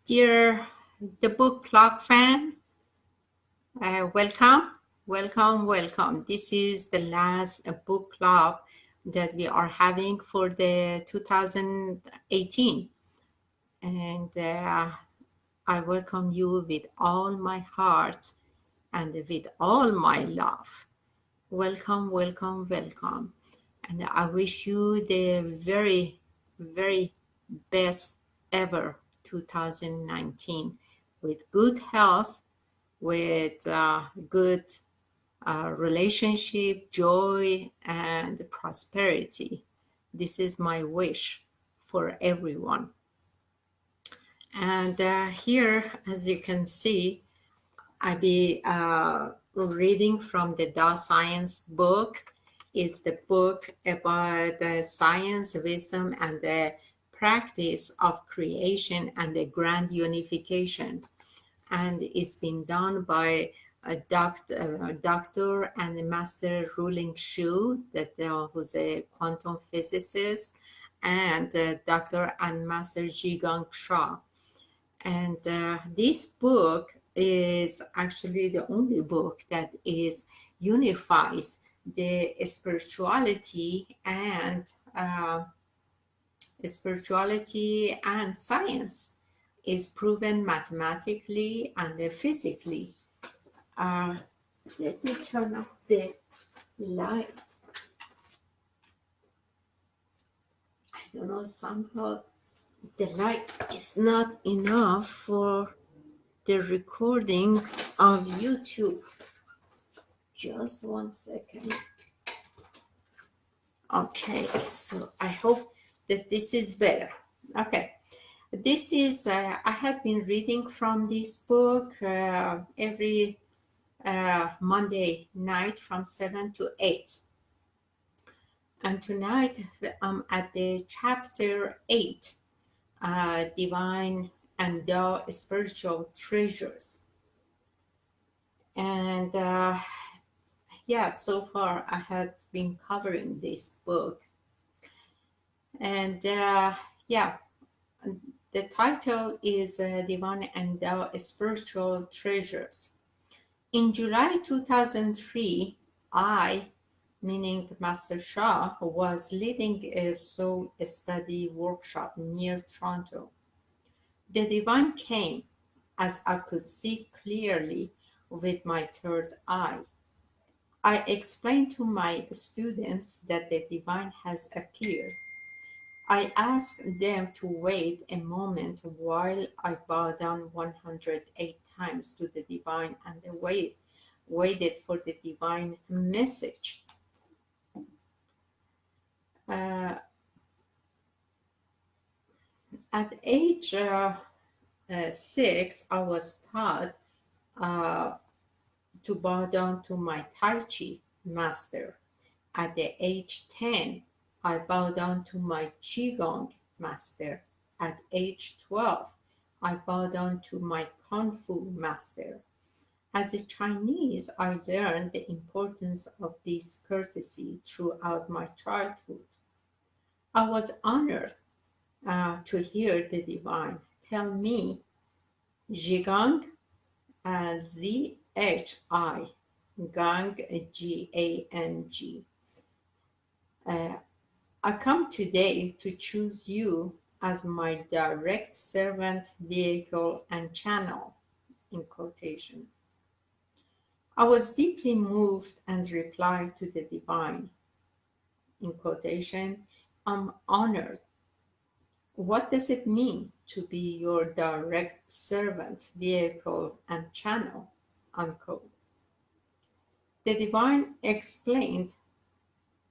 Dear the book club fan, welcome. This is the last book club that we are having for the 2018, and I welcome you with all my heart and with all my love. Welcome, and I wish you the very best ever 2019 with good health, with good relationship, joy, and prosperity. This is my wish for everyone. And here, as you can see, I be reading from the Tao Science book. It's the book about the science, wisdom, and the practice of creation and the grand unification. And it's been done by a doctor and a master Ruling Shu, that who's a quantum physicist, and Dr. and Master Jigong Shah. And this book is actually the only book that is unifies the spirituality and science. Is proven mathematically and physically. Uh, Let me turn off the light. I don't know, somehow the light is not enough for the recording of YouTube. Just 1 second. Okay, so I hope that this is better. Okay, this is, I have been reading from this book every Monday night from 7 to 8. And tonight I'm at the chapter 8, Divine and Tao Spiritual Treasures. And yeah, so far I had been covering this book. And yeah, the title is Divine and Tao Spiritual Treasures. In July 2003, I, meaning Master Shah, was leading a soul study workshop near Toronto. The divine came, as I could see clearly with my third eye. I explained to my students that the divine has appeared. I asked them to wait a moment while I bowed down 108 times to the divine and waited for the divine message. Uh, at age 6, I was taught to bow down to my Tai Chi master. At the age 10, I bowed down to my Qigong master. At age 12, I bowed down to my Kung Fu master. As a Chinese, I learned the importance of this courtesy throughout my childhood. I was honored to hear the divine tell me, Zhigang, Z-H-I, Gang, G-A-N-G. I come today to choose you as my direct servant, vehicle, and channel, in quotation. I was deeply moved and replied to the divine, in quotation, I'm honored. What does it mean to be your direct servant, vehicle, and channel, unquote. The divine explained,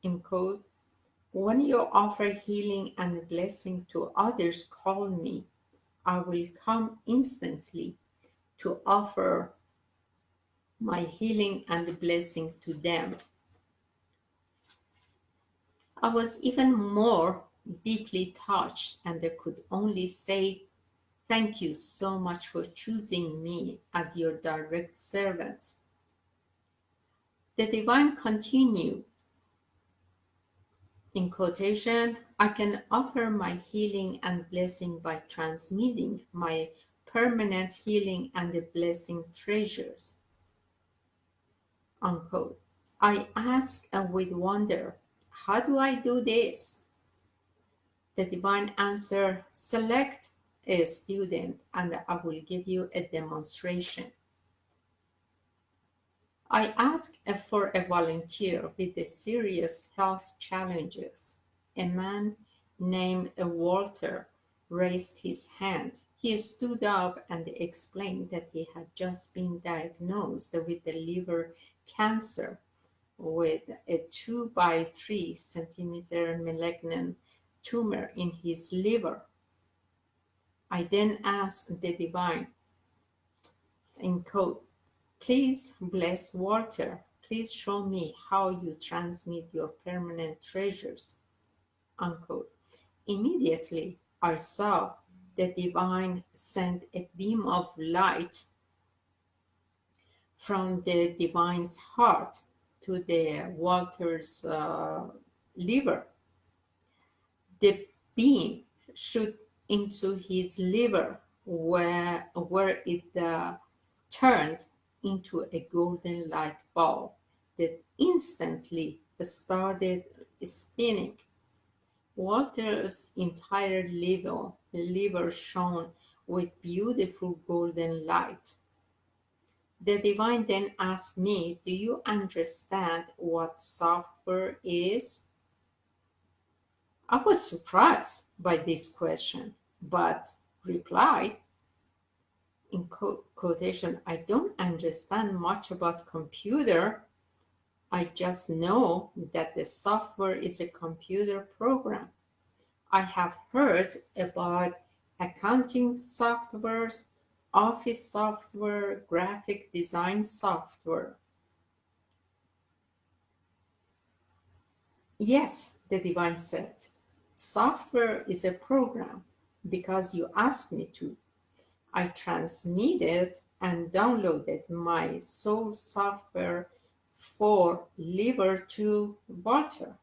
in quote, when you offer healing and blessing to others, call me. I will come instantly to offer my healing and blessing to them. I was even more deeply touched, and I could only say, thank you so much for choosing me as your direct servant. The divine continued, in quotation, I can offer my healing and blessing by transmitting my permanent healing and the blessing treasures, unquote. I ask with wonder, how do I do this? The divine answer, select a student and I will give you a demonstration. I asked for a volunteer with the serious health challenges. A man named Walter raised his hand. He stood up and explained that he had just been diagnosed with the liver cancer with a 2 by 3 centimeter malignant tumor in his liver. I then asked the divine, in quote, please bless Walter. Please show me how you transmit your permanent treasures, unquote. Immediately, I saw the divine send a beam of light from the divine's heart to the Walter's liver. The beam shot into his liver where it turned into a golden light ball that instantly started spinning. Walter's entire liver shone with beautiful golden light. The divine then asked me, do you understand what software is? I was surprised by this question, but replied, in quotation, I don't understand much about computer. I just know that the software is a computer program. I have heard about accounting softwares, office software, graphic design software. Yes, the divine said, software is a program because you asked me to. I transmitted and downloaded my soul software for liver to Walter.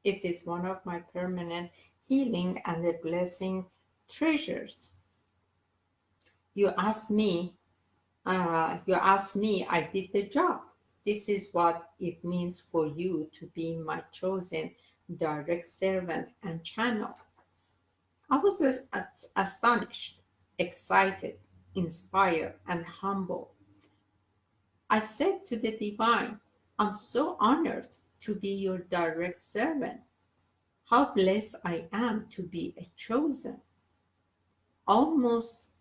It is one of my permanent healing and the blessing treasures. You asked me, I did the job. This is what it means for you to be my chosen direct servant and channel. I was astonished, excited, inspired, and humble. I said to the divine, I'm so honored to be your direct servant. How blessed I am to be a chosen. Almost,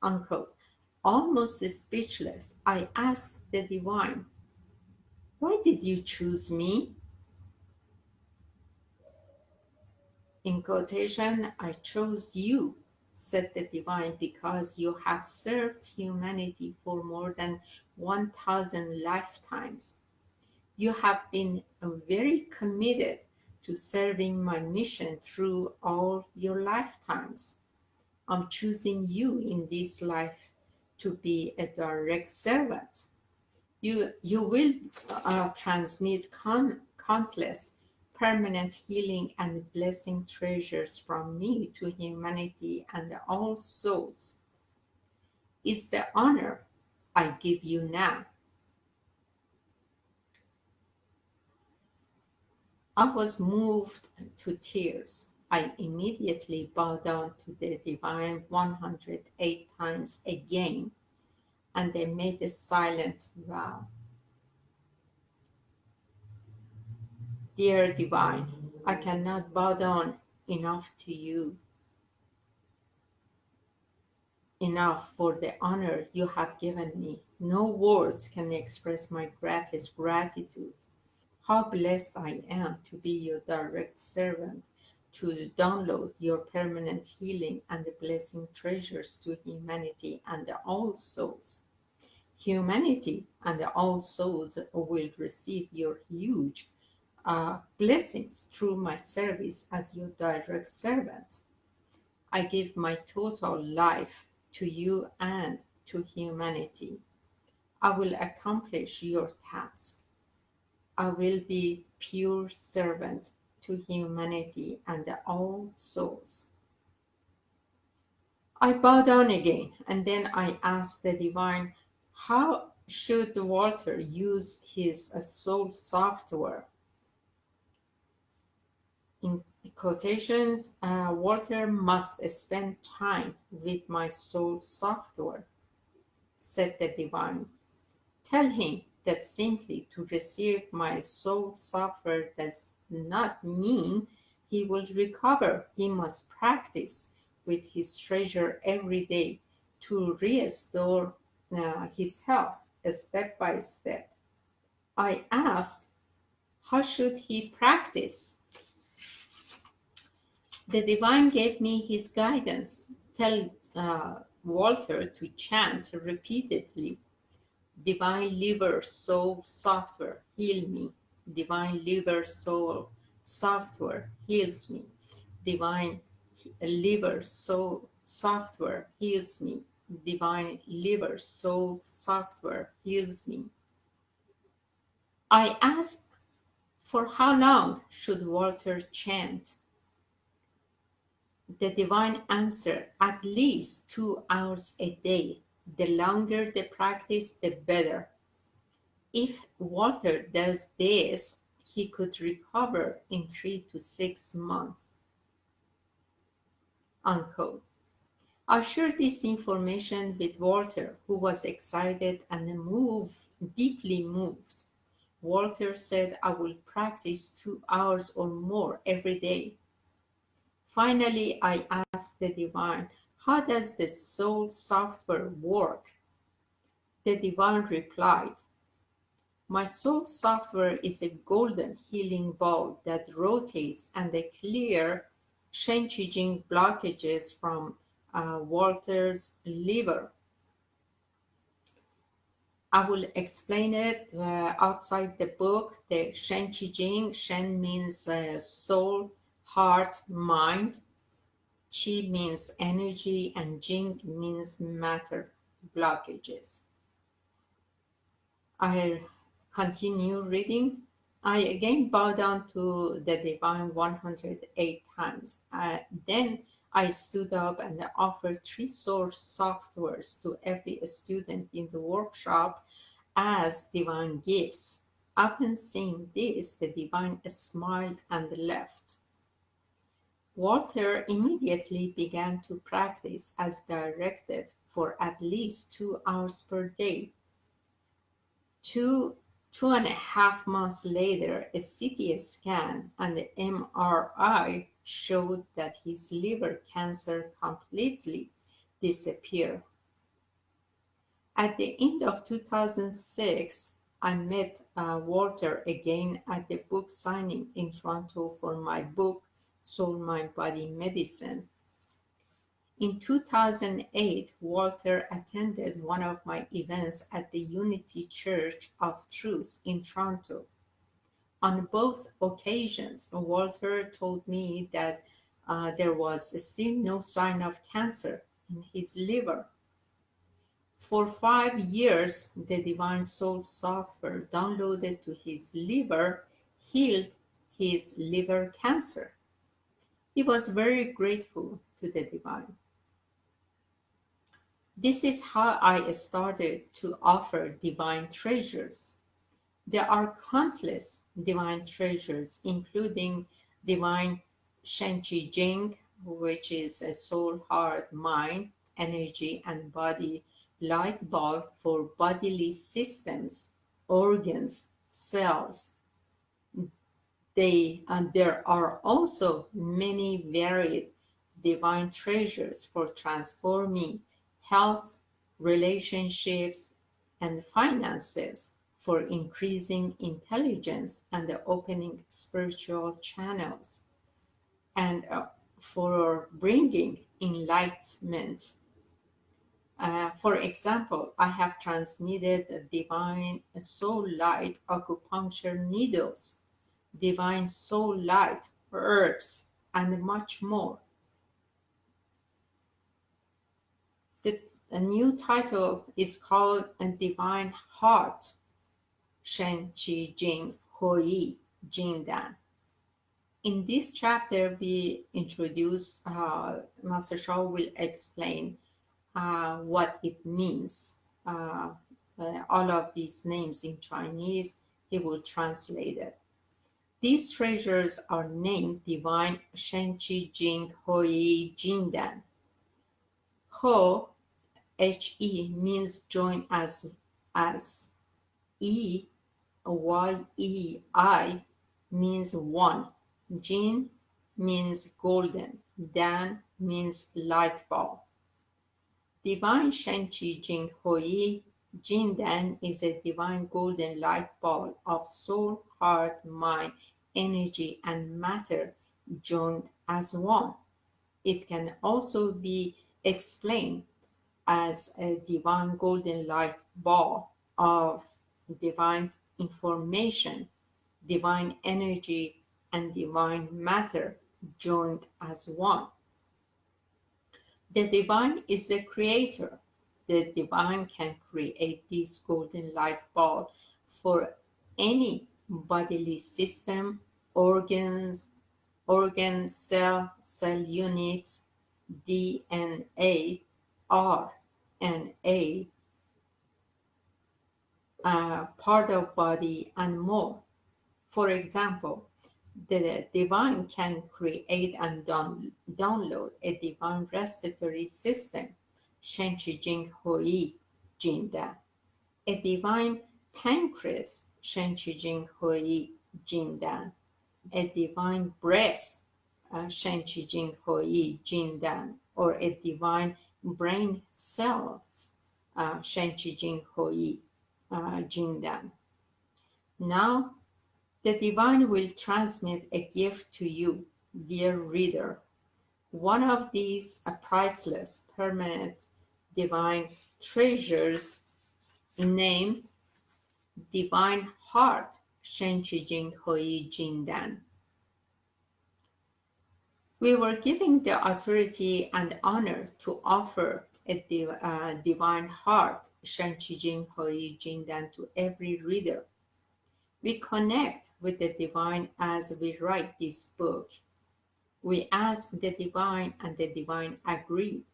unquote, almost speechless, I asked the divine, why did you choose me? In quotation, I chose you, said the divine, because you have served humanity for more than 1,000 lifetimes. You have been very committed to serving my mission through all your lifetimes. I'm choosing you in this life to be a direct servant. You will transmit countless permanent healing and blessing treasures from me to humanity and all souls. It's the honor I give you now. I was moved to tears. I immediately bowed down to the divine 108 times again, and they made a silent vow. Dear divine, I cannot bow down enough to you, enough for the honor you have given me. No words can express my greatest gratitude. How blessed I am to be your direct servant, to download your permanent healing and the blessing treasures to humanity and all souls. Humanity and all souls will receive your huge blessings through my service as your direct servant. I give my total life to you and to humanity. I will accomplish your task. I will be pure servant to humanity and all souls. I bow down again, and then I ask the divine, how should Walter use his soul software? In quotation, Walter must spend time with my soul software, said the divine. Tell him that simply to receive my soul software does not mean he will recover. He must practice with his treasure every day to restore his health step by step. I asked, how should he practice? The divine gave me his guidance. Tell Walter to chant repeatedly, Divine Liver Soul Software, heal me. Divine Liver Soul Software heals me. Divine Liver Soul Software heals me. Divine Liver Soul Software heals me. I asked, for how long should Walter chant? The divine answer, at least 2 hours a day. The longer the practice, the better. If Walter does this, he could recover in 3 to 6 months. Unquote. I shared this information with Walter, who was excited and deeply moved. Walter said, I will practice 2 hours or more every day. Finally, I asked the divine, how does the soul software work? The divine replied, my soul software is a golden healing ball that rotates and clears Shen-Qi-Jing blockages from Walter's liver. I will explain it outside the book. The Shen-Qi-Jing, Shen means soul, heart, mind. Qi means energy, and Jing means matter, blockages. I continue reading. I again bow down to the divine 108 times. Then I stood up and offered 3 source softwares to every student in the workshop as divine gifts. Upon seeing this, the divine smiled and left. Walter immediately began to practice as directed for at least 2 hours per day. Two and a half months later, a CT scan and the MRI showed that his liver cancer completely disappeared. At the end of 2006, I met Walter again at the book signing in Toronto for my book, Soul, Mind, Body, Medicine. In 2008, Walter attended one of my events at the Unity Church of Truth in Toronto. On both occasions, Walter told me that there was still no sign of cancer in his liver. For 5 years, the Divine Soul software downloaded to his liver healed his liver cancer. He was very grateful to the Divine. This is how I started to offer divine treasures. There are countless divine treasures, including divine Shen-Qi-Jing, which is a soul, heart, mind, energy, and body light bulb for bodily systems, organs, cells. There are also many varied divine treasures for transforming health, relationships, and finances, for increasing intelligence and opening spiritual channels, and for bringing enlightenment. For example, I have transmitted divine soul light acupuncture needles, divine soul light herbs, and much more. The new title is called Divine Heart Shen Qi Jing Hui Jing Dan. In this chapter, we introduce, Master Shah will explain what it means. All of these names in Chinese, he will translate it. These treasures are named Divine Shen Qi Jing Hoi Jindan. Ho, He, means join as. E, Yei, means one. Jin means golden. Dan means light ball. Divine Shenqi Jing Hui Jindan is a divine golden light ball of soul, heart, mind, energy, and matter joined as one. It can also be explained as a divine golden light ball of divine information, divine energy, and divine matter joined as one. The divine is the creator. The divine can create this golden light ball for any bodily system, cell units, DNA, RNA, part of body, and more. For example, the divine can create and download a divine respiratory system, Shen Qi Jing Hui Jinda, a divine pancreas, Shen Qi Jing Hui Jindan, a divine breast, Shen Qi Jing Hui Jindan, or a divine brain cells, Shen Qi Jing Hui Jindan. Now, the divine will transmit a gift to you, dear reader. One of these priceless, permanent divine treasures named Divine Heart, Shen Qi Jing Hui Jindan. We were given the authority and honor to offer a divine heart, Shen Qi Jing Hui Jindan, to every reader. We connect with the divine as we write this book. We ask the divine, and the divine agreed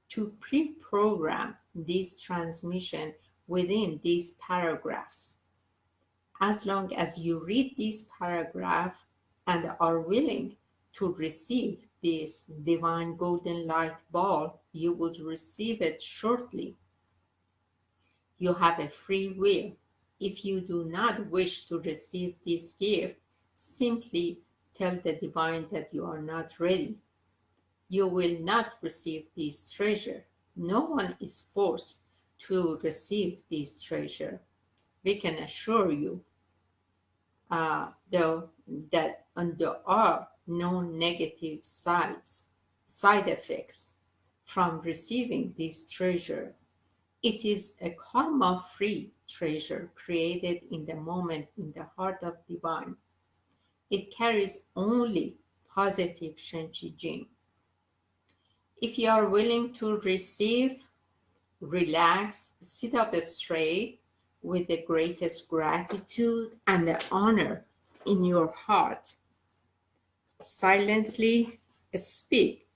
to pre-program this transmission within these paragraphs. As long as you read this paragraph and are willing to receive this divine golden light ball, you will receive it shortly. You have a free will. If you do not wish to receive this gift, simply tell the divine that you are not ready. You will not receive this treasure. No one is forced to receive this treasure. We can assure you, though, that there are no negative side effects from receiving this treasure. It is a karma-free treasure created in the moment in the heart of divine. It carries only positive Shen Qi Jing. If you are willing to receive, relax, sit up straight with the greatest gratitude and the honor in your heart. Silently speak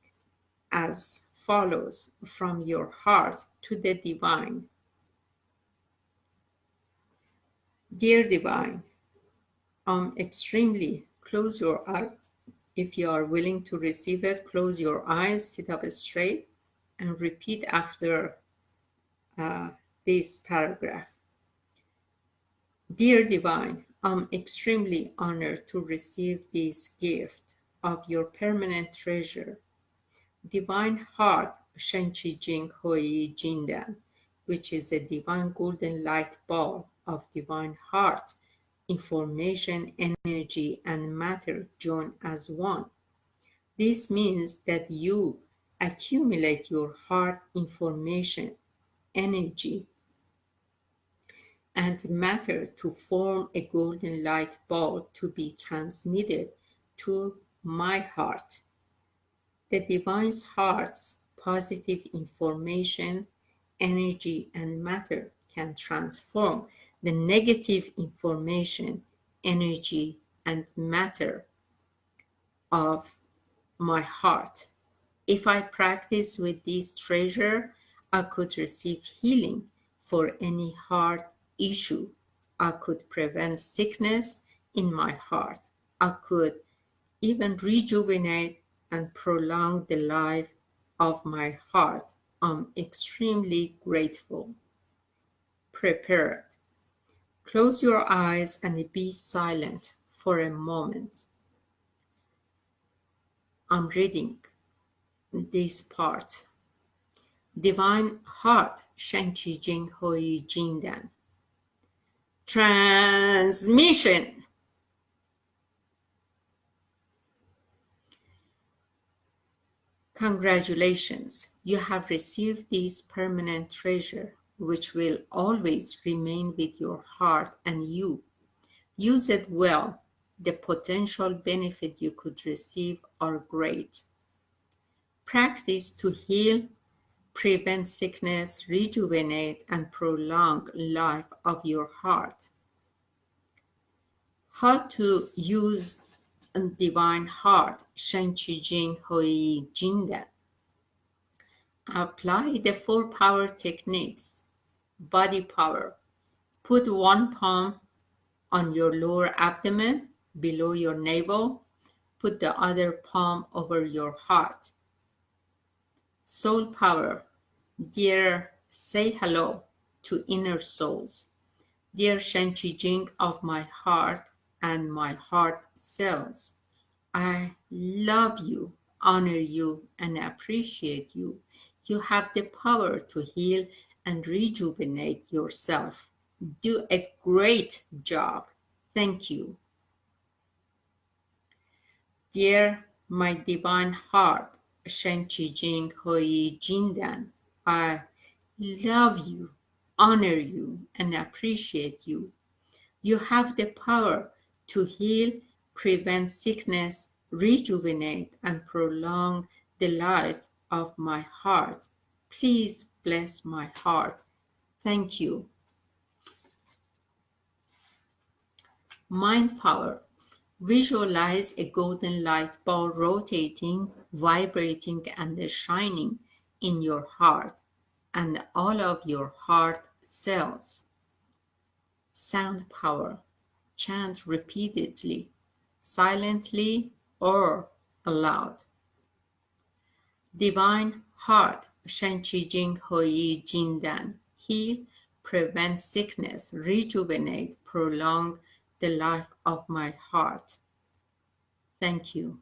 as follows from your heart to the divine. Dear divine, extremely close your eyes. If you are willing to receive it, close your eyes, sit up straight, and repeat after this paragraph. Dear divine, I'm extremely honored to receive this gift of your permanent treasure, divine heart, Shen Qi Jing Hui Jindan, which is a divine golden light ball of divine heart, information, energy, and matter joined as one. This means that you accumulate your heart information, energy, and matter to form a golden light ball to be transmitted to my heart. The divine heart's positive information, energy, and matter can transform the negative information, energy, and matter of my heart. If I practice with this treasure, I could receive healing for any heart issue. I could prevent sickness in my heart. I could even rejuvenate and prolong the life of my heart. I'm extremely grateful. Prepared. Close your eyes and be silent for a moment. I'm reading this part. Divine Heart, Shen Qi Jing Hui Jing Dan. Transmission. Congratulations, you have received this permanent treasure, which will always remain with your heart and you. Use it well. The potential benefit you could receive are great. Practice to heal, prevent sickness, rejuvenate, and prolong life of your heart. How to use Divine Heart, Shen Qi Jing Hui Jing Dan. Apply the 4 power techniques. Body power. Put one palm on your lower abdomen, below your navel. Put the other palm over your heart. Soul power. Dear, say hello to inner souls. Dear Shen Qi Jing of my heart and my heart cells, I love you, honor you, and appreciate you. You have the power to heal and rejuvenate yourself. Do a great job. Thank you. Dear my divine heart, Shen Qi Jing Hui Jing Dan, I love you, honor you, and appreciate you. You have the power to heal, prevent sickness, rejuvenate, and prolong the life of my heart. Please bless my heart. Thank you. Mind power. Visualize a golden light ball rotating, vibrating, and shining in your heart and all of your heart cells. Sound power. Chant repeatedly, silently, or aloud. Divine Heart, Shen Qi Jing Hui Jing Dan. Heal, prevent sickness, rejuvenate, prolong the life of my heart. Thank you.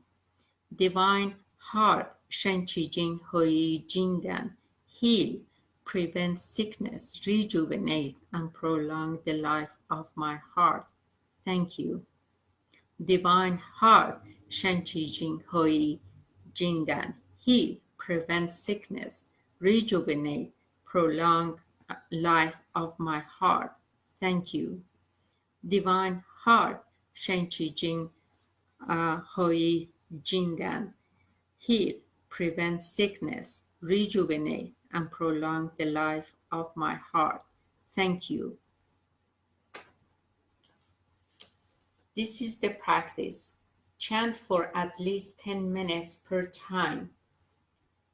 Divine Heart, Shen Qi Jing Hui Jing Dan. Heal, prevent sickness, rejuvenate, and prolong the life of my heart. Thank you. Divine Heart, Shen Qi Jing Hui Jing Dan. Heal, prevent sickness, rejuvenate, prolong life of my heart. Thank you. Divine Heart, Shen Qi Jing Hui Jing Dan. Heal, prevent sickness, rejuvenate, and prolong the life of my heart. Thank you. This is the practice. Chant for at least 10 minutes per time.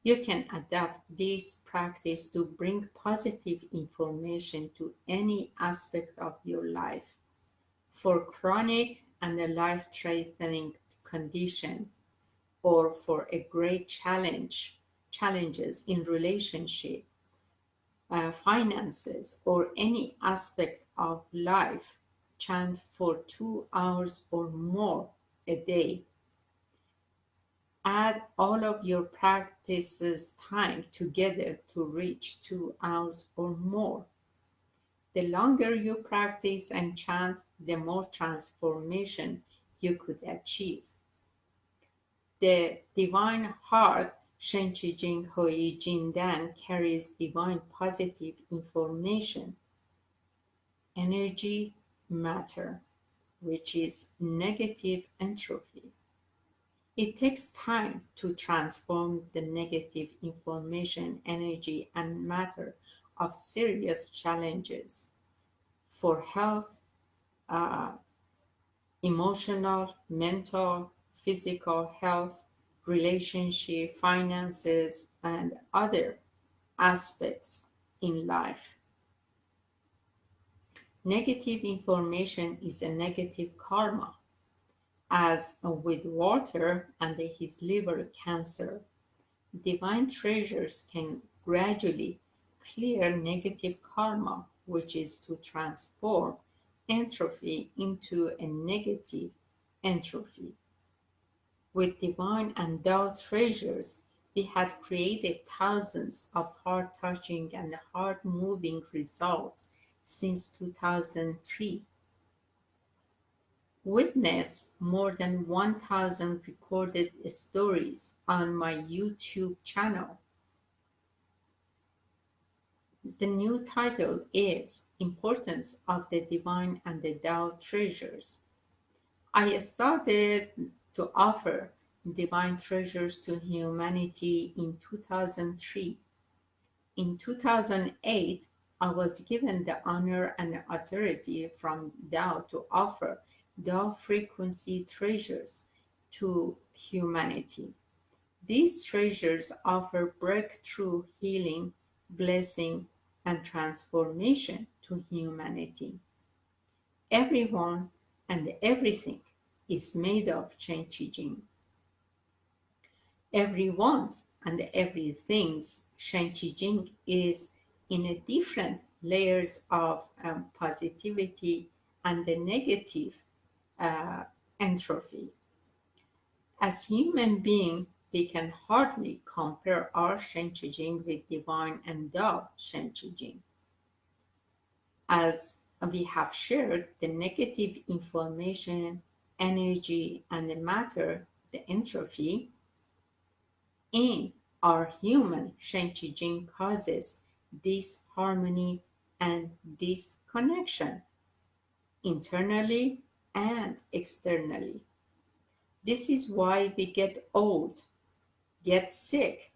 You can adapt this practice to bring positive information to any aspect of your life. For chronic and a life-threatening condition, or for a great challenges in relationship, finances, or any aspect of life, chant for 2 hours or more a day. Add all of your practices time together to reach 2 hours or more. The longer you practice and chant, the more transformation you could achieve. The Divine Heart, Shen Qi Jing Hui Jing Dan, carries divine positive information, energy, matter, which is negative entropy. It takes time to transform the negative information, energy, and matter of serious challenges for health, emotional, mental, physical health, relationship, finances, and other aspects in life. Negative information is a negative karma, as with Walter and his liver cancer. Divine treasures can gradually clear negative karma, which is to transform entropy into a negative entropy. With divine and Tao treasures, we had created thousands of heart-touching and heart-moving results since 2003. Witness more than 1,000 recorded stories on my YouTube channel. The new title is Importance of the Divine and the Tao Treasures. I started to offer divine treasures to humanity in 2003. In 2008, I was given the honor and authority from Tao to offer Tao frequency treasures to humanity. These treasures offer breakthrough healing, blessing, and transformation to humanity. Everyone and everything is made of Chen Qi. Everyone's and everything's Shen Qi is in a different layers of positivity and the negative uh, entropy. As human beings, we can hardly compare our Shen Qi with divine and Tao Shen Qi. As we have shared, the negative information, energy, and the matter, the entropy, in our human Shen Qi causes disharmony and disconnection, internally and externally. This is why we get old, get sick,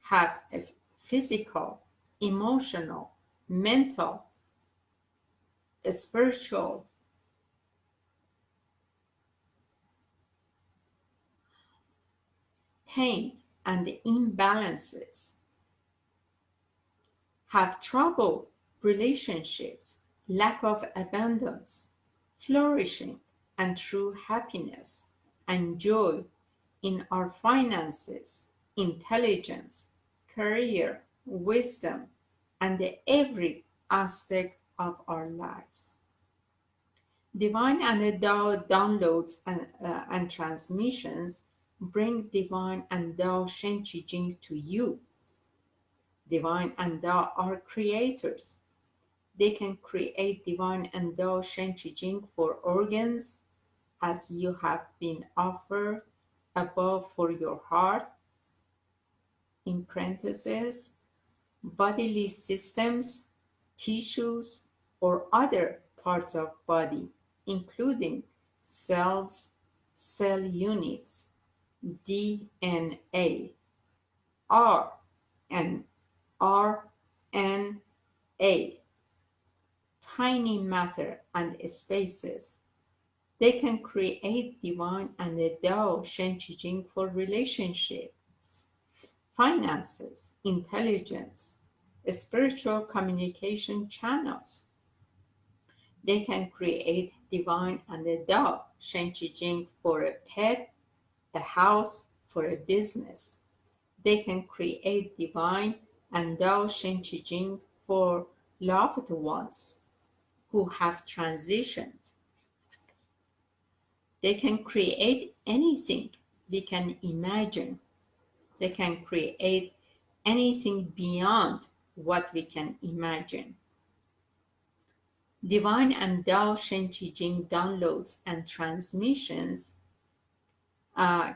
have a physical, emotional, mental, spiritual pain and imbalances, have trouble relationships, lack of abundance, flourishing, and true happiness and joy in our finances, intelligence, career, wisdom, and every aspect of our lives. Divine and Tao downloads and transmissions bring divine and Tao Shen Qi Jing to you. Divine and Tao are creators. They can create divine and Tao Shen Qi Jing for organs, as you have been offered above for your heart, in parentheses, bodily systems, tissues, or other parts of body, including cells, cell units, DNA, R and RNA, tiny matter and spaces. They can create divine and the Tao Shen Qi Jing for relationships, finances, intelligence, spiritual communication channels. They can create divine and the Tao Shen Qi Jing for a pet, a house, for a business. They can create divine and Tao Shen Qi Jing for loved ones who have transitioned. They can create anything we can imagine. They can create anything beyond what we can imagine. Divine and Tao Shen Qi Jing downloads and transmissions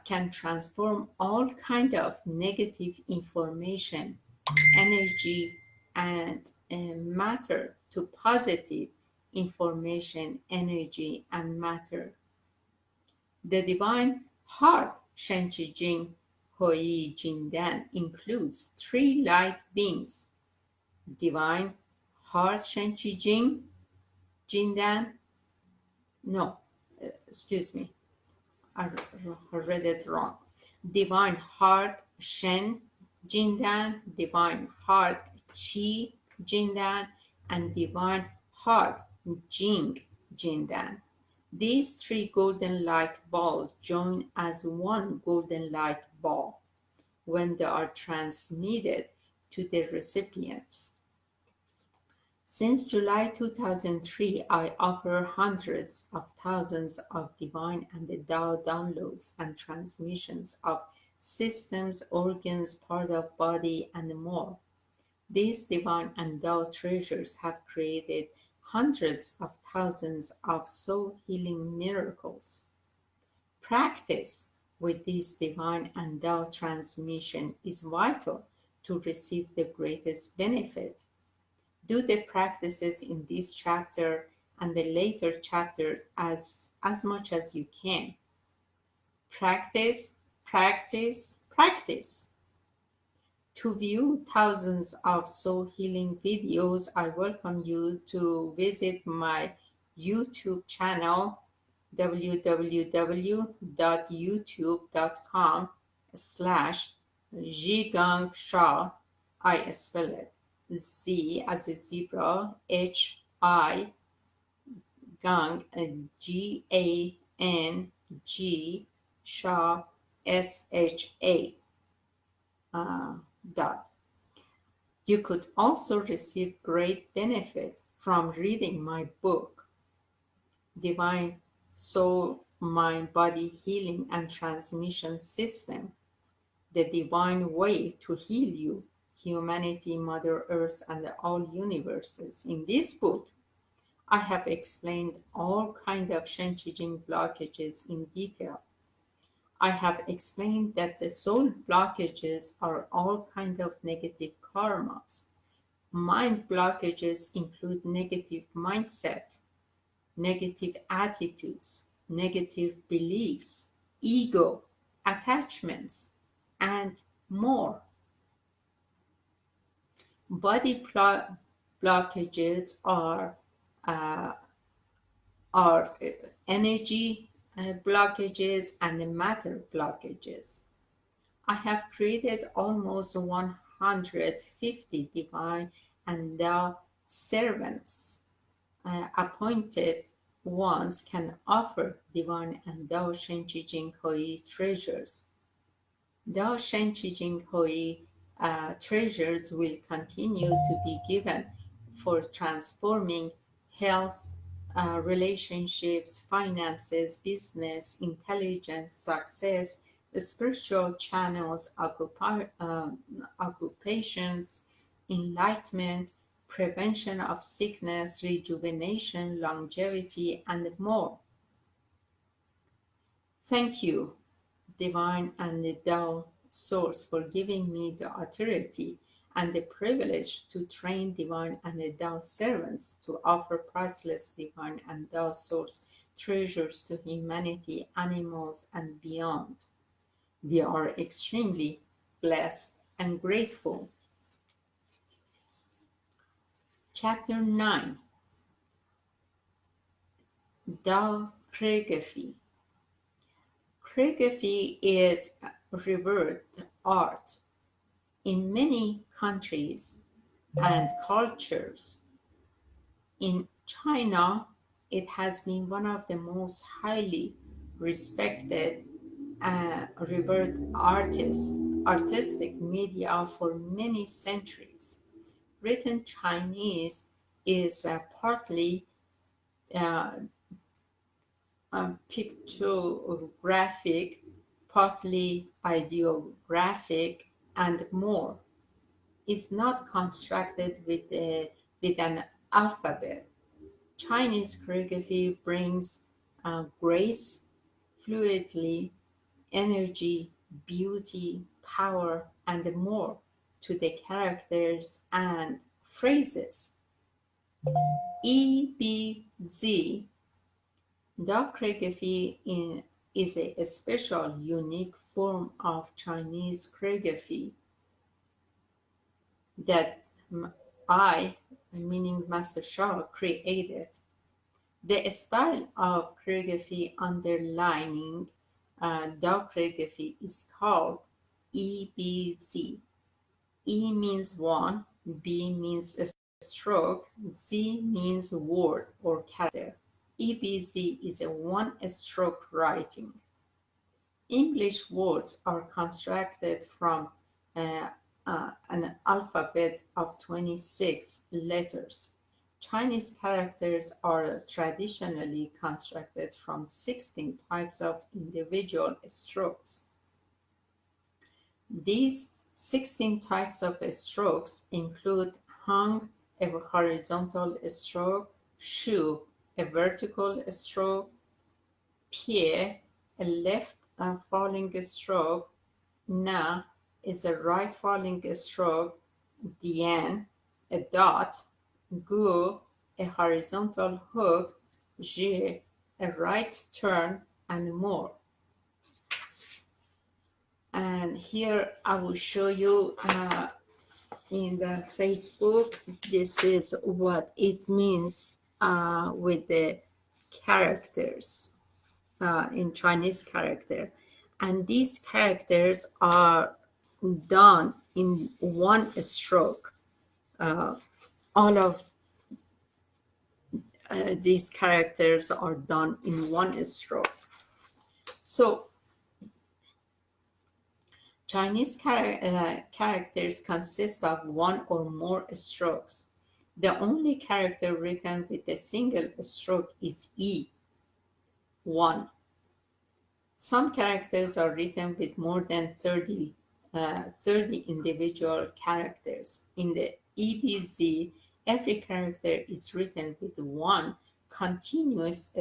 can transform all kind of negative information, energy, and matter to positive information, energy, and matter. The divine heart Shen Qi Jing Hoi Jin Dan includes three light beings: divine heart Shen Qi Jing Dan. No, excuse me. read it wrong. Divine Heart Shen Jindan, Divine Heart Qi Jindan, and Divine Heart Jing Jindan. These three golden light balls join as one golden light ball when they are transmitted to the recipient. Since July 2003, I offer hundreds of thousands of divine and Tao downloads and transmissions of systems, organs, part of body, and more. These divine and Tao treasures have created hundreds of thousands of soul healing miracles. Practice with this divine and Tao transmission is vital to receive the greatest benefit. Do the practices in this chapter and the later chapters as much as you can. Practice, practice, practice. To view thousands of soul healing videos, I welcome you to visit my YouTube channel www.youtube.com/Zhigang I spell it Z as a zebra, H-I, Gang, G-A-N-G, Shah, S-H-A, dot. You could also receive great benefit from reading my book, Divine Soul, Mind, Body Healing and Transmission System, The Divine Way to Heal You, Humanity, Mother Earth, and all universes. In this book, I have explained all kinds of Shen Qi Jing blockages in detail. I have explained that the soul blockages are all kinds of negative karmas. Mind blockages include negative mindset, negative attitudes, negative beliefs, ego, attachments, and more. Body blockages are energy blockages and matter blockages. I have created almost 150 divine and Tao servants. Appointed ones can offer divine and Tao Shen Qi Jing Hui treasures. Tao Shen Qi Jing Hui treasures will continue to be given for transforming health, relationships, finances, business, intelligence, success, spiritual channels, occupations, enlightenment, prevention of sickness, rejuvenation, longevity, and more. Thank you, Divine and the Tao Source, for giving me the authority and the privilege to train divine and the Tao servants to offer priceless divine and Tao Source treasures to humanity, animals, and beyond. We are extremely blessed and grateful. Chapter 9, Tao Calligraphy. Calligraphy is revered art in many countries and cultures. In China, it has been one of the most highly respected and revered artistic media for many centuries. Written Chinese is partly uh, pictographic, partly ideographic, and more. It's not constructed with an alphabet. Chinese calligraphy brings grace, fluidity, energy, beauty, power, and more to the characters and phrases. EBZ, Dao calligraphy is a special, unique form of Chinese calligraphy that I, meaning Master Shah, created. The style of calligraphy underlining Tao calligraphy is called EBZ. E means one, B means a stroke, Z means word or character. EBZ is a one-stroke writing. English words are constructed from uh, an alphabet of 26 letters. Chinese characters are traditionally constructed from 16 types of individual strokes. These 16 types of strokes include hung, a horizontal stroke, shu, a vertical stroke, pie, a left falling stroke, na is a right falling stroke, dian, a dot, gu, a horizontal hook, ji, a right turn, and more. And here I will show you in the Facebook. This is what it means with the characters in Chinese character. And these characters are done in one stroke. All of these characters are done in one stroke. So Chinese characters consist of one or more strokes. The only character written with a single stroke is E, 1. Some characters are written with more than 30 individual characters. In the EBZ, every character is written with one continuous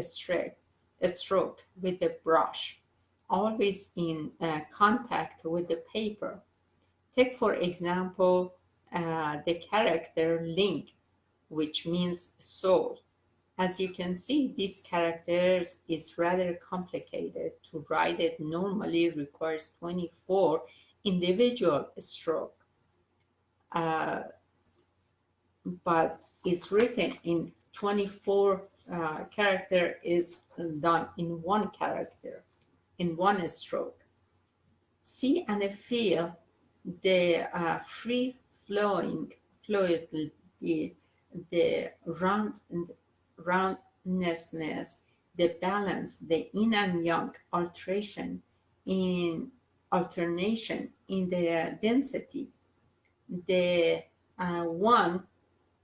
stroke with a brush, always in contact with the paper. Take, for example, the character link, which means soul. As you can see, this character is rather complicated. To write it normally requires 24 individual strokes, but it's written in 24 character is done in one character, in one stroke. See and feel the free flowing fluidity, the roundness, the balance, the yin and yang alternation in the density, the one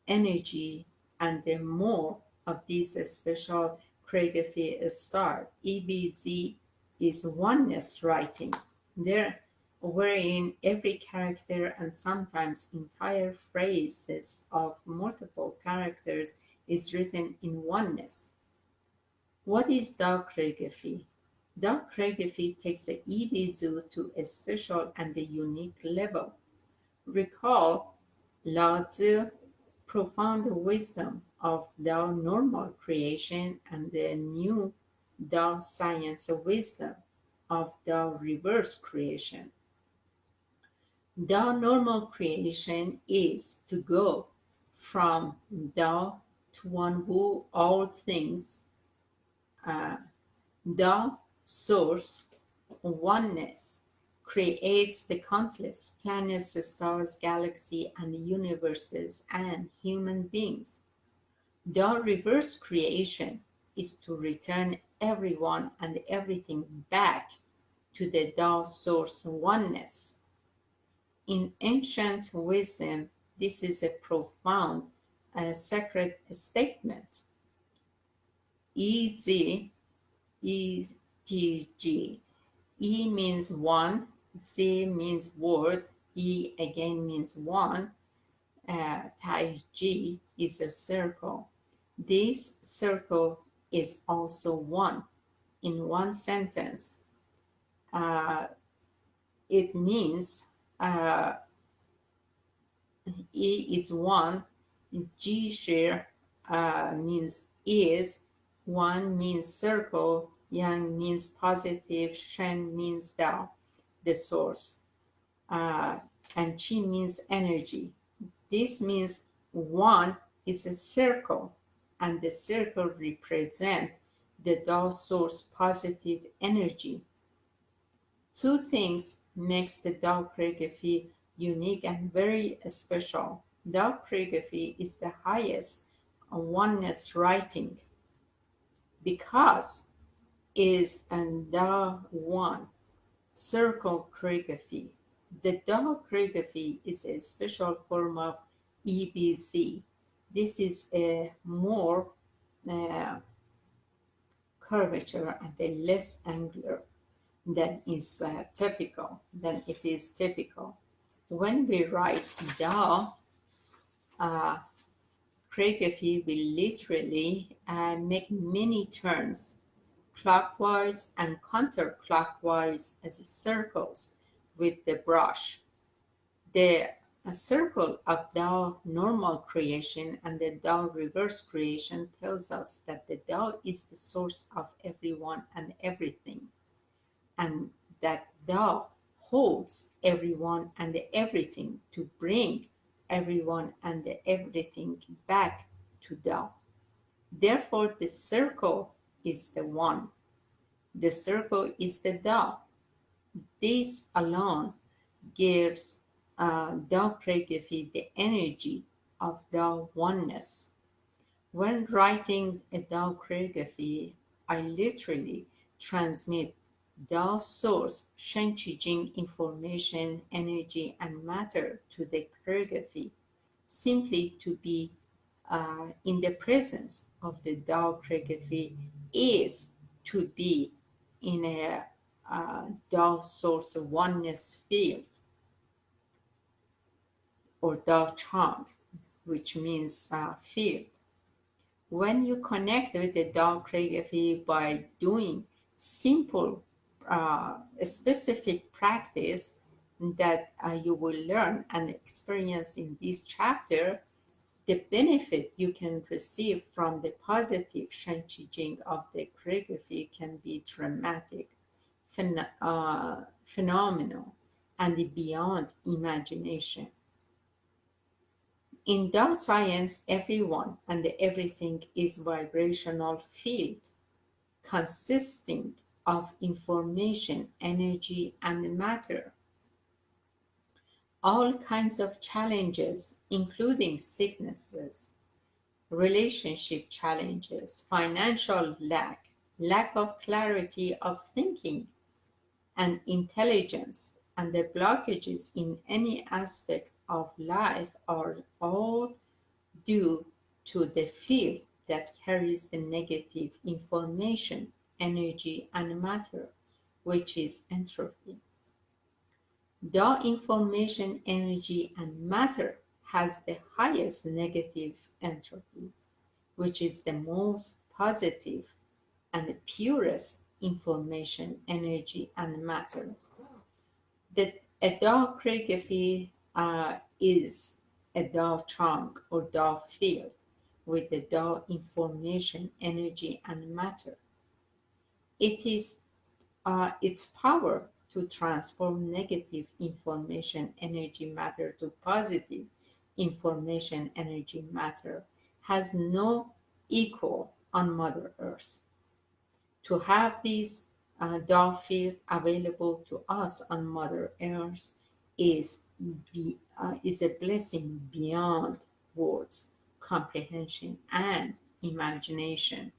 energy, and the more of this special calligraphy style. EBZ is oneness writing, there wherein every character and sometimes entire phrases of multiple characters is written in oneness. What is Tao calligraphy? Tao calligraphy takes the EBZ to a special and a unique level. Recall Lao Tzu profound wisdom of Tao normal creation and the new Tao science wisdom of Tao reverse creation. Tao normal creation is to go from Tao to one who all things, Tao source, oneness, creates the countless planets, stars, galaxies, and universes and human beings. The reverse creation is to return everyone and everything back to the Tao source oneness. In ancient wisdom, this is a profound sacred statement. EZ, ETG. E means one, Z means word, E again means one, Tai G is a circle. This circle is also one. In one sentence, it means E is one, G share means is, one means circle, Yang means positive, Shen means Tao, the source, and Qi means energy. This means one is a circle, and the circle represents the Tao source positive energy. Two things makes the Tao calligraphy unique and very special. Tao calligraphy is the highest oneness writing because it is an Tao one circle calligraphy. The Tao calligraphy is a special form of EBZ. This is a more uh, curvature and a less angular than it is typical. When we write Tao, uh, calligraphy will literally make many turns clockwise and counterclockwise as circles with the brush. The circle of Tao normal creation and the Tao reverse creation tells us that the Tao is the source of everyone and everything, and that Tao holds everyone and everything to bring everyone and everything back to Tao. Therefore, the circle is the one. The circle is the Tao. This alone gives Tao calligraphy the energy of Tao oneness. When writing a Tao calligraphy, I literally transmit Tao source, Shen Qi Jing information, energy, and matter to the calligraphy, simply to be in the presence of the Tao calligraphy is to be in a Tao source oneness field or Tao Chang, which means field. When you connect with the Tao calligraphy by doing simple, specific practice that you will learn and experience in this chapter, the benefit you can receive from the positive Shen Qi Jing of the calligraphy can be dramatic, phenomenal, and beyond imagination. In Tao science, everyone and everything is vibrational field consisting of information, energy, and matter. All kinds of challenges, including sicknesses, relationship challenges, financial lack of clarity of thinking and intelligence, and the blockages in any aspect of life are all due to the field that carries the negative information, energy, and matter, which is entropy. The information, energy, and matter has the highest negative entropy, which is the most positive and the purest information, energy, and matter. The Dao calligraphy is a Dao Chang or Dao field with the Dao information, energy, and matter. It is its power to transform negative information, energy, matter to positive information, energy, matter has no equal on Mother Earth. To have this Tao field available to us on Mother Earth is a blessing beyond words, comprehension, and imagination.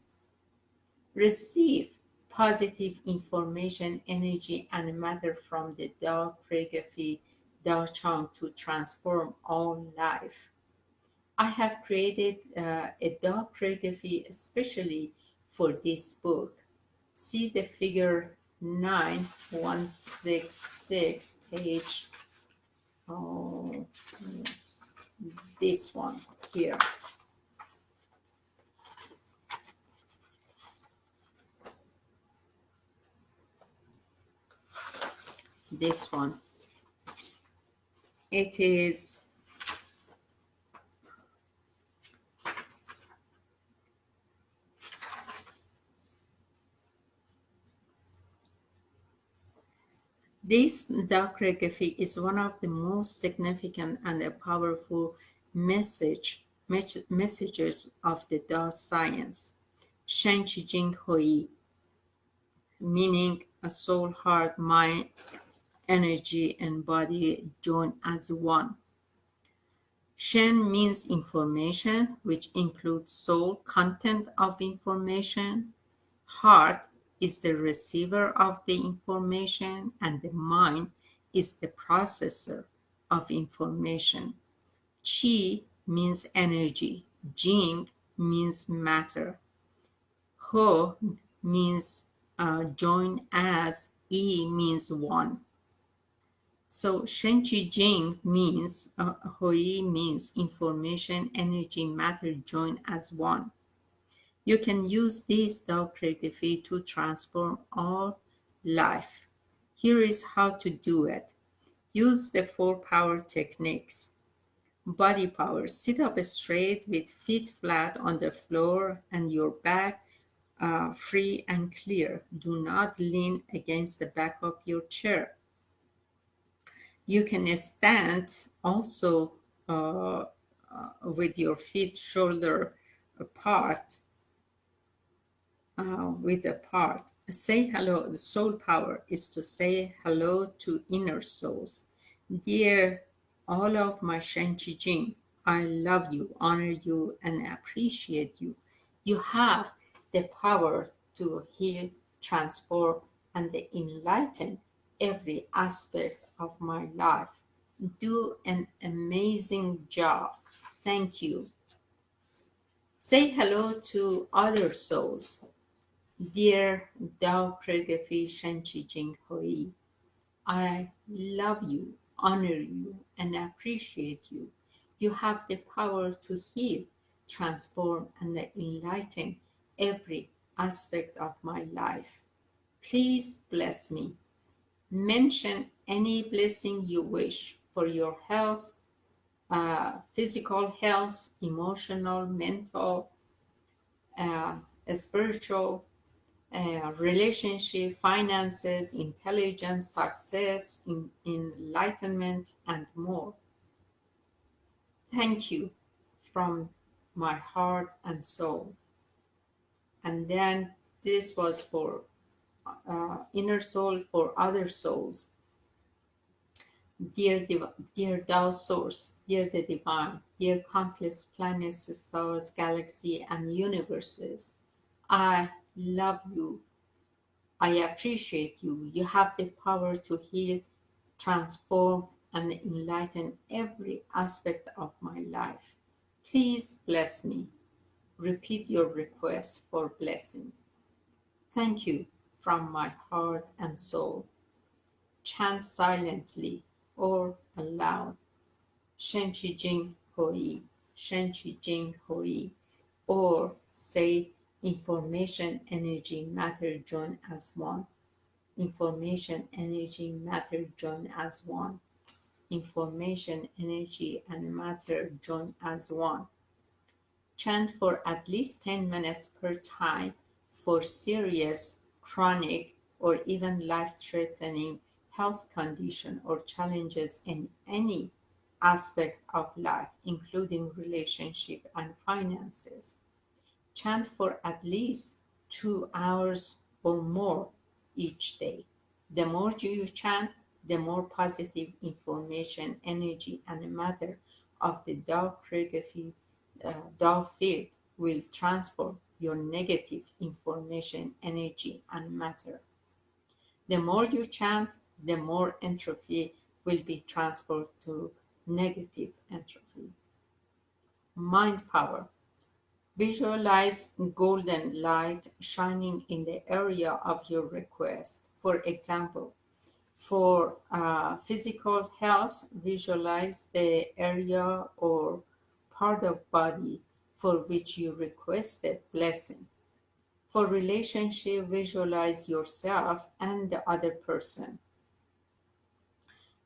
Receive positive information, energy, and matter from the Tao calligraphy, Tao Chang to transform all life. I have created a Tao calligraphy especially for this book. See the figure 9166 page, oh, this one here. This one. It is this Tao calligraphy is one of the most significant and powerful messages of the Tao science. Shen Qi Jing Hui, meaning a soul, heart, mind, energy, and body join as one. Shen means information, which includes soul content of information. Heart is the receiver of the information, and the mind is the processor of information. Qi means energy. Jing means matter. Ho means join as. Yi means one. So Shenqi Jing means, Hui means information, energy, matter join as one. You can use this Tao calligraphy to transform all life. Here is how to do it. Use the 4 power techniques. Body power. Sit up straight with feet flat on the floor and your back free and clear. Do not lean against the back of your chair. You can stand also with your feet shoulder apart, with apart. Say hello. The soul power is to say hello to inner souls. Dear all of my Shenqi Jing, I love you, honor you, and appreciate you. You have the power to heal, transform, and enlighten every aspect of my life. Do an amazing job. Thank you. Say hello to other souls. Dear Tao Calligraphy Shenqi Jing Hui, I love you, honor you, and appreciate you. You have the power to heal, transform, and enlighten every aspect of my life. Please bless me. Mention any blessing you wish for your health, physical health, emotional, mental, uh, spiritual, relationship, finances, intelligence, success, enlightenment, and more. Thank you from my heart and soul. And then this was for inner soul, for other souls. Dear Tao Source, dear the Divine, dear countless planets, stars, galaxies, and universes, I love you. I appreciate you. You have the power to heal, transform, and enlighten every aspect of my life. Please bless me. Repeat your request for blessing. Thank you from my heart and soul. Chant silently or aloud. Shenqi Jing Hui, Shenqi Jing Hui, or say information, energy, matter join as one. Information, energy, matter join as one. Information, energy, and matter join as one. Chant for at least 10 minutes per time for serious, chronic, or even life-threatening health condition or challenges in any aspect of life, including relationship and finances. Chant for at least 2 hours or more each day. The more you chant, the more positive information, energy, and matter of the Tao calligraphy, Tao field will transform your negative information, energy, and matter. The more you chant, the more entropy will be transferred to negative entropy. Mind power. Visualize golden light shining in the area of your request. For example, for physical health, visualize the area or part of body for which you requested blessing. For relationship, visualize yourself and the other person.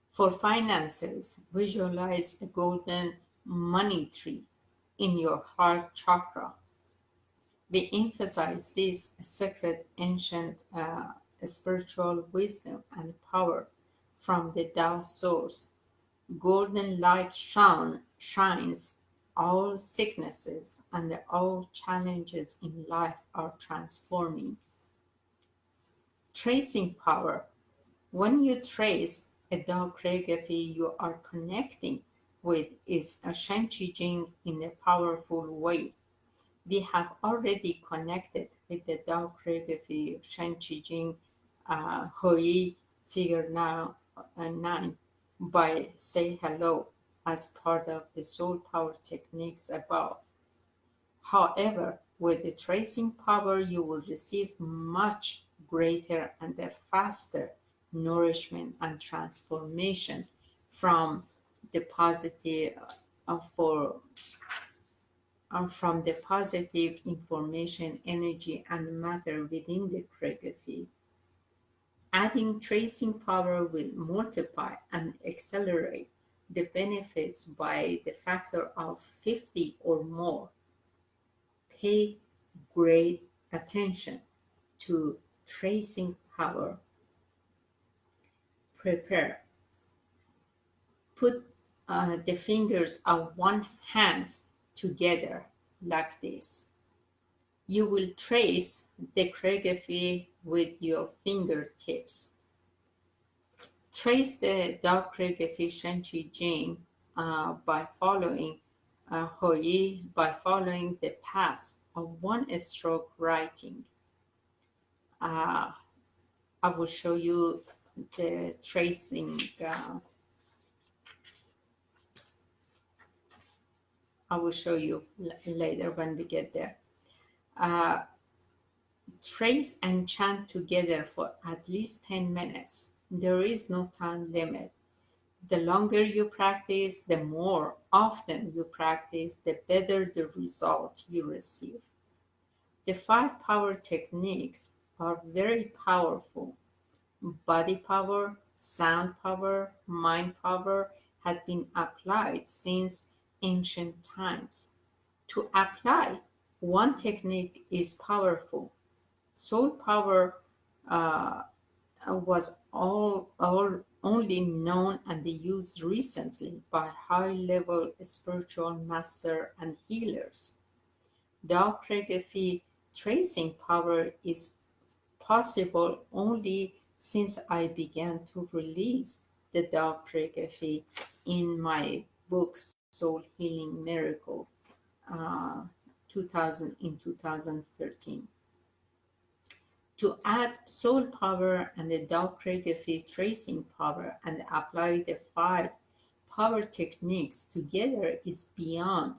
For finances, visualize a golden money tree in your heart chakra. We emphasize this sacred ancient spiritual wisdom and power from the Tao source. Golden light shines, all sicknesses and all challenges in life are transforming. Tracing power. When you trace a Tao calligraphy, you are connecting with its Shen Qi Jing in a powerful way. We have already connected with the Tao calligraphy Shen Qi Jing Hui figure now 9 by say hello as part of the soul power techniques above. However, with the tracing power, you will receive much greater and a faster nourishment and transformation from the positive for from the positive information, energy, and matter within the calligraphy. Adding tracing power will multiply and accelerate the benefits by the factor of 50 or more. Pay great attention to tracing power. Prepare. Put the fingers of one hand together like this. You will trace the calligraphy with your fingertips. Trace the Tao calligraphy Shen Qi Jing by following by following the path of one stroke writing. Uh, I will show you the tracing. I will show you later when we get there. Uh, Trace and chant together for at least 10 minutes. There is no time limit. The longer you practice, the more often you practice, the better the result you receive. The 5 power techniques are very powerful. Body power, sound power, mind power had been applied since ancient times. To apply one technique is powerful. Soul power uh, was only known and used recently by high-level spiritual master and healers. Tao calligraphy tracing power is possible only since I began to release the Tao calligraphy in my book Soul Healing Miracle, uh, 2013. To add soul power and the Tao calligraphy tracing power and apply the 5 power techniques together is beyond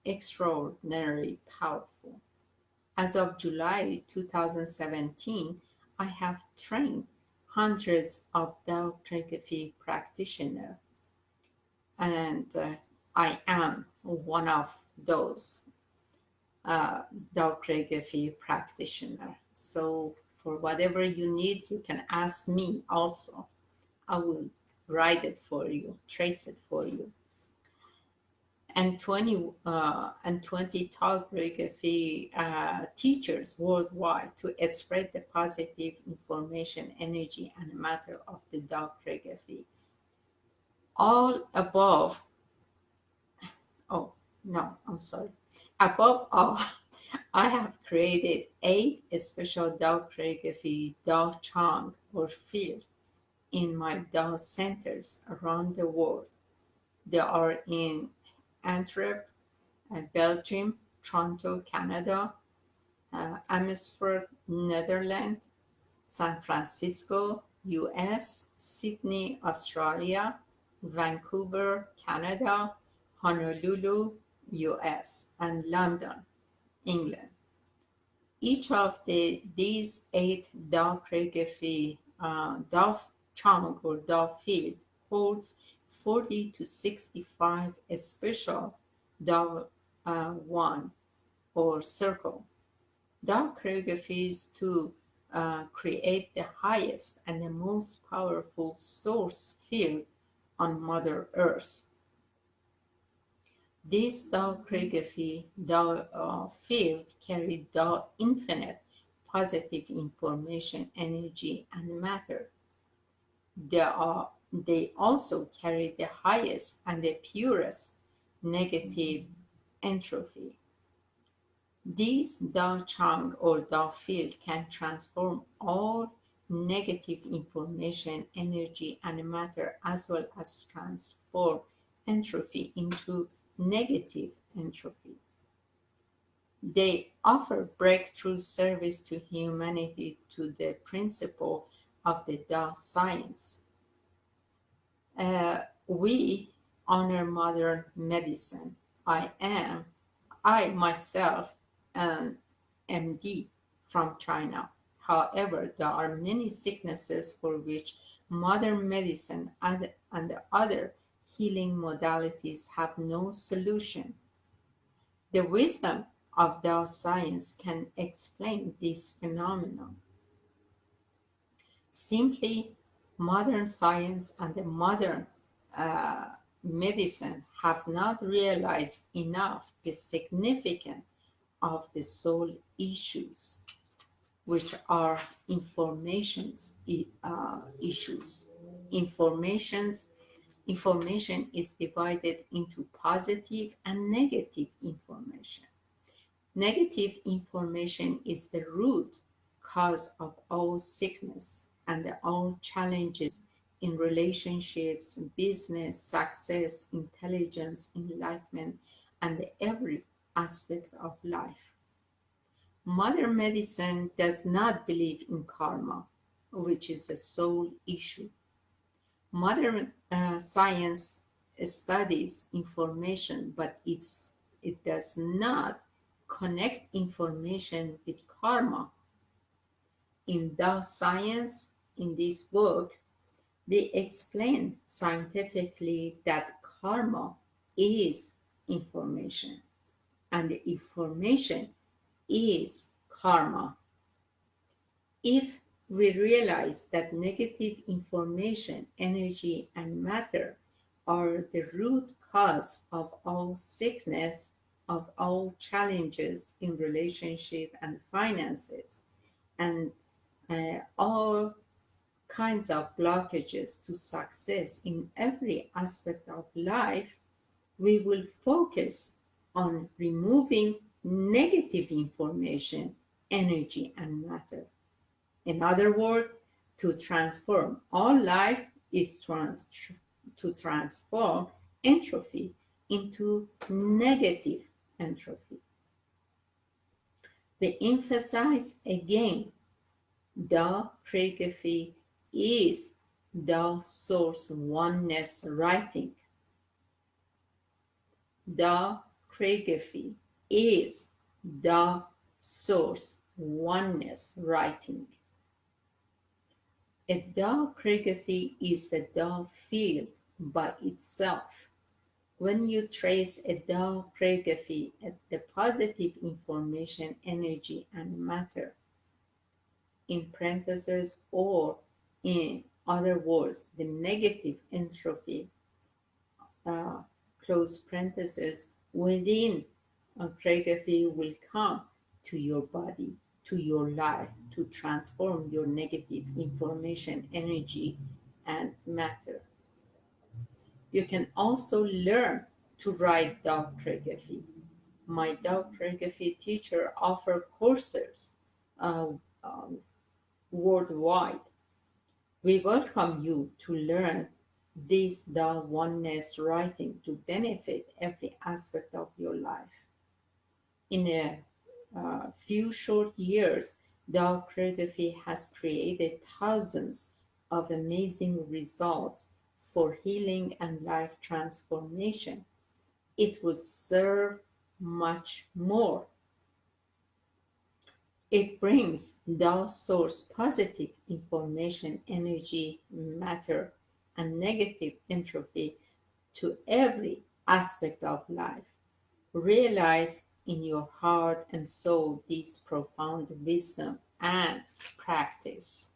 extraordinarily powerful. As of July 2017, I have trained hundreds of Tao calligraphy practitioners, and I am one of those Tao calligraphy practitioner. So for whatever you need, you can ask me also. I will write it for you, trace it for you. And 20 Tao calligraphy teachers worldwide to spread the positive information, energy, and matter of the Tao calligraphy. All above, oh no, I'm sorry. Above all, I have created 8 special Tao calligraphy Tao Chang or field in my Tao centers around the world. They are in Antwerp, Belgium, Toronto, Canada, Amersfoort, Netherlands, San Francisco, US, Sydney, Australia, Vancouver, Canada, Honolulu, US, and London, England. Each of these 8 Tao calligraphy Tao chunk or Tao field holds 40 to 65 special Tao one or circle. Tao calligraphies to create the highest and the most powerful source field on Mother Earth. This Tao calligraphy Tao field carry Tao infinite positive information, energy, and matter. They also carry the highest and the purest negative entropy. This Tao Chang or Tao field can transform all negative information, energy, and matter, as well as transform entropy into negative entropy. They offer breakthrough service to humanity to the principle of the Tao science. We honor modern medicine. I myself, an MD from China. However, there are many sicknesses for which modern medicine and other healing modalities have no solution. The wisdom of Tao science can explain this phenomenon. Simply, modern science and the modern uh, medicine have not realized enough the significance of the soul issues, which are issues. Informations Information is divided into positive and negative information. Negative information is the root cause of all sickness and all challenges in relationships, business, success, intelligence, enlightenment, and every aspect of life. Modern medicine does not believe in karma, which is a soul issue. Modern science studies information, but it does not connect information with karma. In the science, in this book, they explain scientifically that karma is information, and the information is karma. If we realize that negative information, energy, and matter are the root cause of all sickness, of all challenges in relationship and finances, and all kinds of blockages to success in every aspect of life, we will focus on removing negative information, energy, and matter. In other words, to transform all life is to transform entropy into negative entropy. We emphasize again, the calligraphy is the source oneness writing. The calligraphy is the source oneness writing. A Tao calligraphy is a Tao field by itself. When you trace a Tao calligraphy at the positive information, energy, and matter, in parentheses, or in other words, the negative entropy, close parentheses, within a calligraphy will come to your body, to your life, to transform your negative information, energy, and matter. You can also learn to write Tao calligraphy. My Tao calligraphy teacher offers courses uh, um, worldwide. We welcome you to learn this Tao oneness writing to benefit every aspect of your life. In a few short years, Tao calligraphy has created thousands of amazing results for healing and life transformation. It will serve much more. It brings Tao source positive information, energy, matter, and negative entropy to every aspect of life. Realize in your heart and soul this profound wisdom and practice.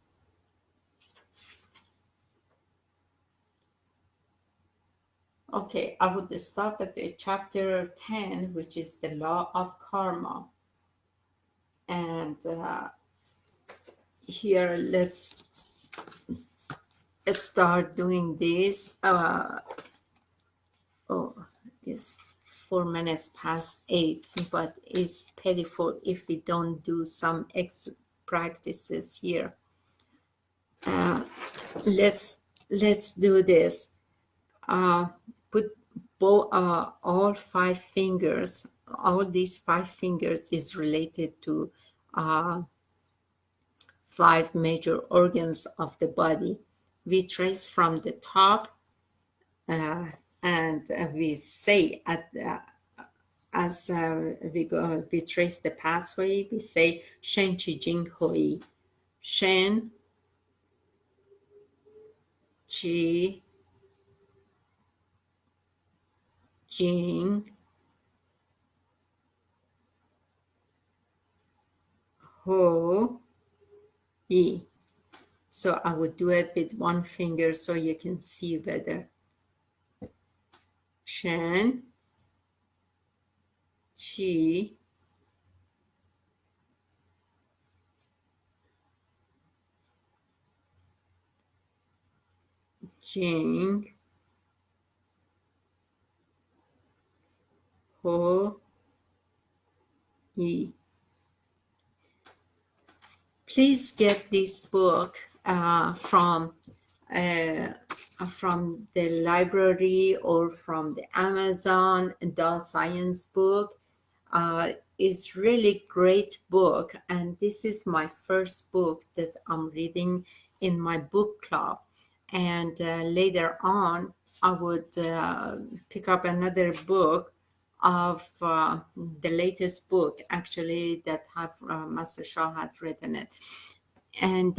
Okay, I would start at the chapter 10, which is the law of karma. And here, let's start doing this. It's 4 minutes past 8, but it's pitiful if we don't do some practices here. Uh, let's do this. Put all 5 fingers. All these 5 fingers is related to 5 major organs of the body. We trace from the top, uh, and we say as we go, we trace the pathway. We say Shen Qi Jing Hui. Shen Qi Jing Ho Yi. So I would do it with one finger so you can see better. Shen Qi Jing Ho Yi. Please get this book from the library or from the Amazon. The Science book is really great book, and this is my first book that I'm reading in my book club. And later on, I would pick up another book of the latest book, actually, that have Master Shah had written it. And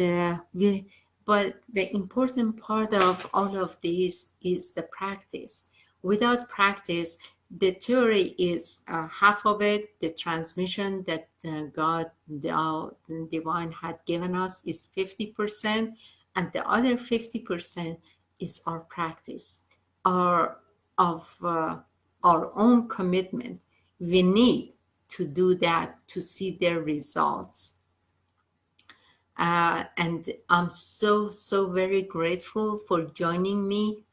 but the important part of all of this is the practice. Without practice, the theory is half of it. The transmission that God, the divine, had given us is 50%, and the other 50% is our practice, our of our own commitment. We need to do that to see their results. And I'm so very grateful for joining me.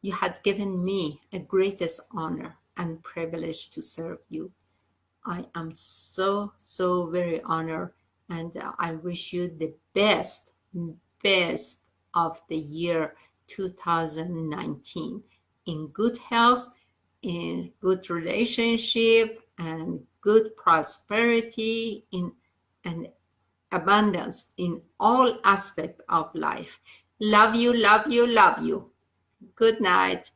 You had given me a greatest honor and privilege to serve you. I am so very honored, and I wish you the best of the year 2019 in good health, in good relationship, and good prosperity, in and abundance in all aspects of life. Love you, love you, love you. Good night.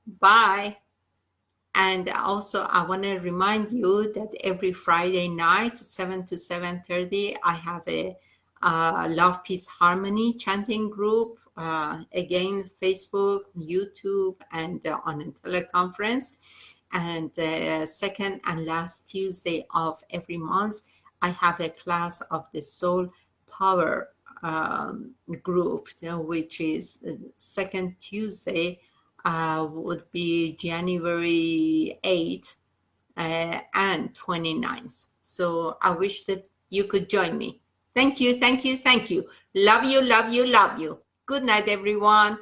Bye. And also, I want to remind you that every Friday night, 7 to 7:30, I have a Love, Peace, Harmony chanting group. Again, Facebook, YouTube, and on a teleconference. And second and last Tuesday of every month, I have a class of the Soul Power group, which is the second Tuesday would be January 8th and 29th. So I wish that you could join me. Thank you, thank you, thank you. Love you, love you, love you. Good night, everyone.